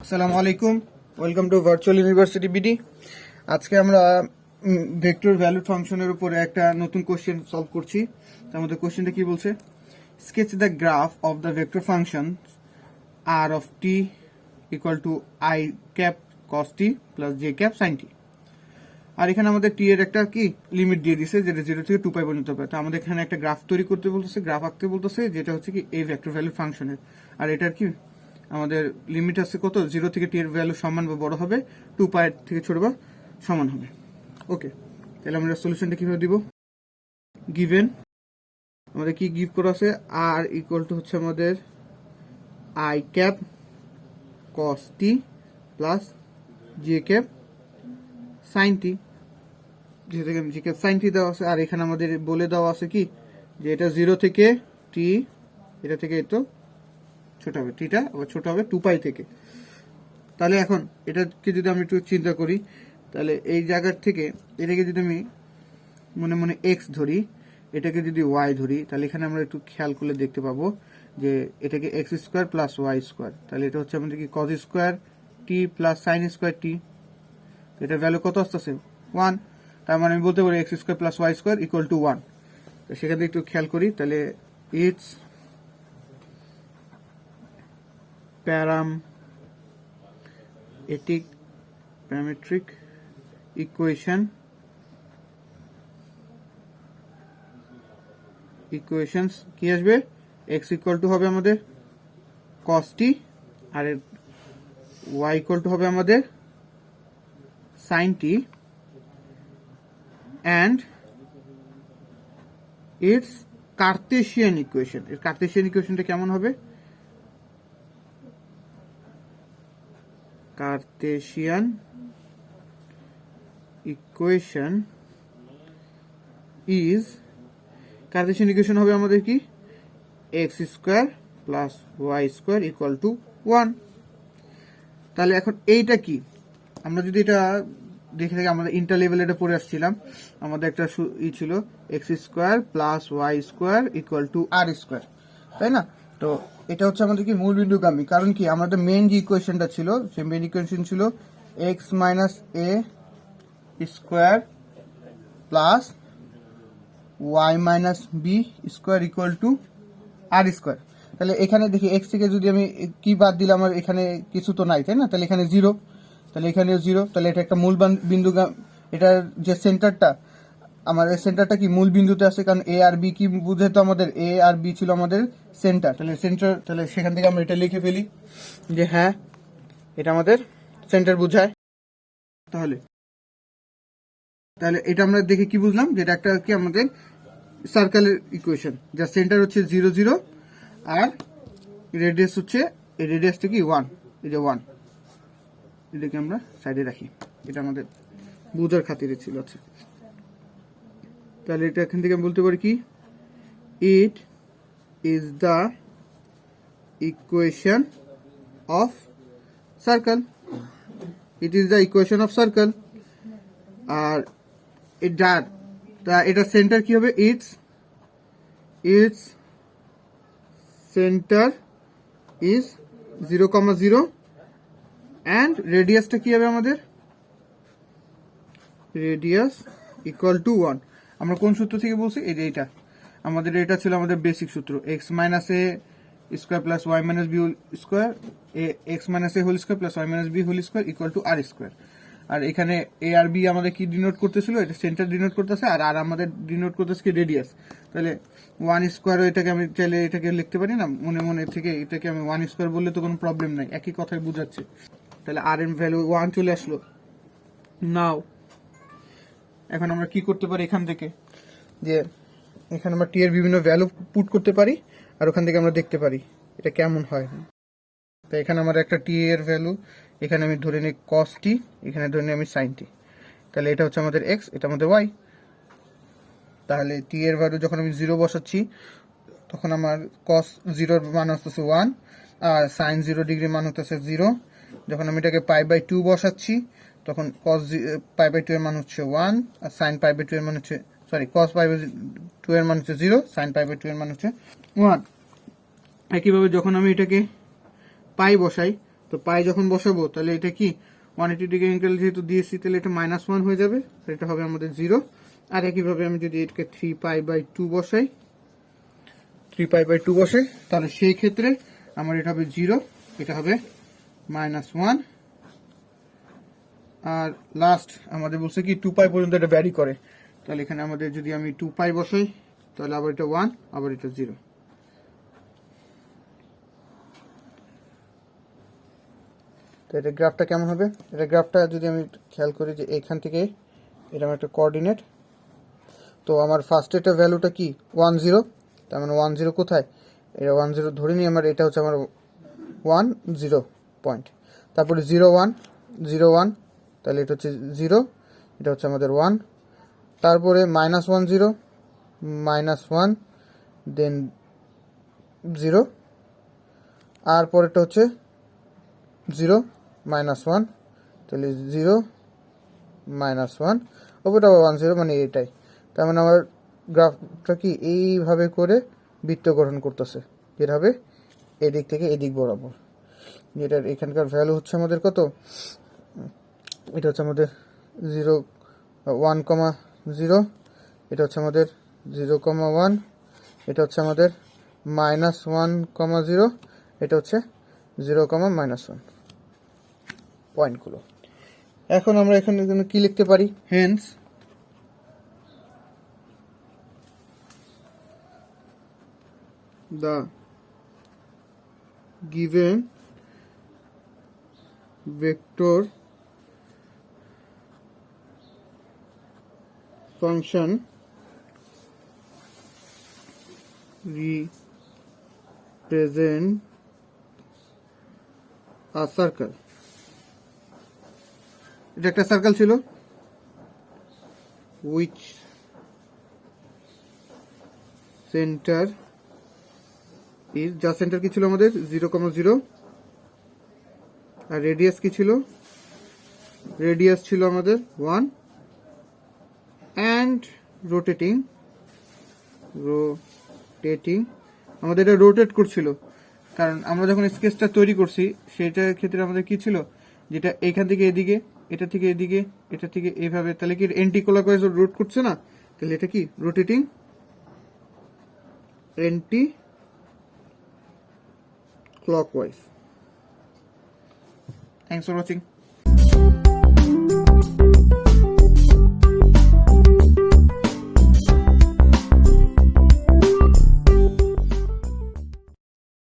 আসসালামু আলাইকুম, welcome to virtual university BD. আজকে আমরা ভেক্টর ভ্যালুড ফাংশনের উপরে একটা নতুন কোশ্চেন সলভ করছি। তার মধ্যে কোশ্চেনটা কি বলছে, sketch the graph of the vector function r of t equal to i cap cos t plus j cap sine t. আর এখানে আমাদের টি এর একটা কি লিমিট দিয়ে দিছে, যেটা 0 থেকে 2 পাই পর্যন্ত হবে। তো আমাদের এখানে একটা গ্রাফ তৈরি করতে বলতেছে, গ্রাফ আঁকতে বলতেছে, যেটা হচ্ছে কি এই ভেক্টর ভ্যালুড ফাংশনের। আর এটার কি আমাদের লিমিট আছে কত, 0 থেকে টি এর ভ্যালু সমান বা বড় হবে, 2 পাই থেকে ছোট বা সমান হবে। ওকে, তাহলে আমরা সলিউশনটা কিভাবে দিব। গিভেন আমাদের কি গিভ করা আছে, আর ইকুয়াল টু হচ্ছে আমাদের i cap cos t plus j cap sine t, যেহেতু জি ক্যাপ সাইন টি দেওয়া আছে। আর এখানে আমাদের বলে দেওয়া আছে কি যে এটা 0 থেকে টি, এটা থেকে এতো ছোট হবে, টিটা আবার ছোট হবে 2 পাই থেকে। তাহলে এখন এটাকে যদি আমি একটু চিন্তা করি, তাহলে এই জায়গার থেকে এটাকে যদি আমি মনে মনে এক্স ধরি, এটাকে যদি ওয়াই ধরি, তাহলে এখানে আমরা একটু খেয়াল করলে দেখতে পাবো যে এটাকে x square plus y square, তাহলে এটা হচ্ছে আমাদের কি cos square t plus sine square t. এটার ভ্যালু কত আসতেছে 1, তার মানে আমি বলতে পারি x square plus y square equal to 1। তো সেখান থেকে একটু খেয়াল করি, তাহলে ইটস parametric equations কি আসবে, x ইকুয়াল টু হবে আমাদের cos t, আর y ইকুয়াল টু হবে আমাদের sin t, and its Cartesian equation. এর কার্তেশিয়ান ইকুয়েশনটা কেমন হবে, কার্তেশিয়ান ইকুয়েশন হবে আমাদের কি x square plus y square equal to 1। তাহলে এখন এইটা কি, আমরা যদি এটা দেখে থাকি, আমাদের ইন্টার লেভেল এটা পড়ে আসছিলাম, আমাদের একটা ই ছিল x square plus y square equal to r square, তাই না? তো এটা হচ্ছে আমাদের কি মূল বিন্দুগামী, কারণ কি আমাদের মেন যে ইকুয়েশনটা ছিল, সেই মেন ইকুয়েশন ছিল x minus a square plus y minus b square equal to r square. তাহলে এখানে দেখি এক্স থেকে যদি আমি কি বাদ দিলে আমার এখানে কিছু তো নাই, তাই না? তাহলে এখানে 0, তাহলে এখানেও 0, তাহলে এটা একটা মূল বিন্দু, এটার যে সেন্টারটা, আমাদের সেন্টারটা কি মূল বিন্দুতে আছে, কারণ এ আর বি কি বুঝে, তো আমাদের এ আর বি ছিল আমাদের সেন্টার। তাহলে সেন্টার, তাহলে সেখান থেকে আমরা এটা লিখে ফেলি যে হ্যাঁ এটা আমাদের সেন্টার বুঝায়। তাহলে এটা আমরা দেখে কি বুঝলাম, যে এটা একটা কি আমাদের সার্কেলের ইকুয়েশন, যার সেন্টার হচ্ছে 0 0 আর রেডিয়াস হচ্ছে, এই রেডিয়াসটা কি 1, এই যে 1, এটাকে আমরা সাইডে রাখি, এটা আমাদের বুঝার খাতিরে ছিল। আচ্ছা, তাহলে এটা এখান থেকে আমি বলতে পারি কি, it is the equation of circle, it is the equation of circle. আর এটা সেন্টার কি হবে, ইটস সেন্টার ইজ 0, 0, অ্যান্ড রেডিয়াসটা কি হবে আমাদের, রেডিয়াস ইকুয়াল টু 1। আমরা কোন সূত্র থেকে বলছি, এই যে এটা আমাদের, এটা ছিল আমাদের বেসিক সূত্র, x minus a square plus y minus b whole square, x minus a whole square plus y minus b whole square equal to r square. আর এখানে এ আর বি আমাদের কি ডিনোট করতেছিল, এটা সেন্টার ডিনোট করতেছে, আর আর আমাদের ডিনোট করতেছে কি রেডিয়াস। তাহলে 1 স্কোয়ার, এটাকে আমি চাইলে এটাকে লিখতে পারি না মনে মনে থেকে, এটাকে আমি 1 স্কোয়ার বললে তো কোনো প্রবলেম নাই, একই কথাই বুঝাচ্ছে। তাহলে আর এর ভ্যালু 1 চলে আসলো। নাও এখন আমরা কি করতে পারি, এখান থেকে যে এখানে আমরা টি এর বিভিন্ন ভ্যালু পুট করতে পারি, আর ওখান থেকে আমরা দেখতে পারি এটা কেমন হয়। তো এখানে আমার একটা টি এর ভ্যালু, এখানে আমি ধরে নিই কস টি, এখানে ধরে নিই আমি সাইন টি, তাহলে এটা হচ্ছে আমাদের এক্স, এটা আমাদের ওয়াই। তাহলে টি এর ভ্যালু যখন আমি 0 বসাচ্ছি, তখন আমার কস 0 মান হচ্ছে 1, আর সাইন 0 ডিগ্রি মান হচ্ছে 0। যখন আমি এটাকে পাই বাই 2 বসাচ্ছি, তখন কস পাই বাই 2 এর মান হচ্ছে 1, আর সাইন পাই বাই 2 এর মান হচ্ছে, সরি, কস পাই বাই 2 এর মান হচ্ছে 0, সাইন পাই বাই 2 এর মান হচ্ছে 1। একইভাবে যখন আমি এটাকে পাই বসাই, তো পাই যখন বসাবো তাহলে এটা কি 180 ডিগ্রি অ্যাঙ্গেল যেহেতু দিয়েছি তাহলে এটা -1 হয়ে যাবে, এটা হবে আমাদের 0। আর একইভাবে আমি যদি এটাকে 3π/2 বসাই, 3π/2 বসাই, তাহলে সেই ক্ষেত্রে আমার এটা হবে 0, এটা হবে -1। আর লাস্ট আমাদের বলছে কি 2π পর্যন্ত এটা ভ্যারি করে, তাহলে এখানে আমাদের যদি আমি 2π বসাই তাহলে আবার এটা 1, আবার এটা 0। তো এটা গ্রাফটা কেমন হবে? এটা গ্রাফটা যদি আমি খেয়াল করি যে এখান থেকে এরকম একটা কোঅর্ডিনেট, তো আমার ফার্স্ট এটা ভ্যালুটা কি 1 0, তার মানে 1 0 কোথায়, এটা 1 0 ধরে নিই আমার, এটা হচ্ছে আমার 1 0 পয়েন্ট, তারপরে 0 1 0 1, তাহলে এটা হচ্ছে 0, এটা হচ্ছে আমাদের 1, তারপরে -1 0 -1 দেন 0, আর পরেরটা হচ্ছে 0 -1, তাহলে 0 -1, ওপরটা 1 0, মানে এটাই। তার মানে আমার গ্রাফটা কি এইভাবে করে বৃত্ত গঠন করতেছে, যেটা হবে এদিক থেকে এদিক বরাবর। যেটার এখানকার ভ্যালু হচ্ছে আমাদের কত, এটা হচ্ছে আমাদের 0 1 0, এটা হচ্ছে আমাদের 0 1, এটা হচ্ছে আমাদের -1 0, এটা হচ্ছে 0 -1 পয়েন্টগুলো। এখন আমরা এখানে কি লিখতে পারি, Haynes the given vector function represent a circle. এটা একটা সার্কেল ছিল which center is, যা সেন্টার কি ছিল আমাদের 0 0, আর রেডিয়াস কি ছিল, রেডিয়াস ছিল আমাদের 1, and rotating আমাদের এটা রোটেট করছিল, কারণ আমরা যখন স্কেচটা তৈরি করছি সেটার ক্ষেত্রে আমাদের কি ছিল, যেটা এখান থেকে এদিকে, এটা থেকে এদিকে, এটা থেকে এইভাবে, তাহলে কি এন্টি ক্লকওয়াইজ রোট করছে না, তাহলে এটা কি rotating anti clockwise. Thanks for watching.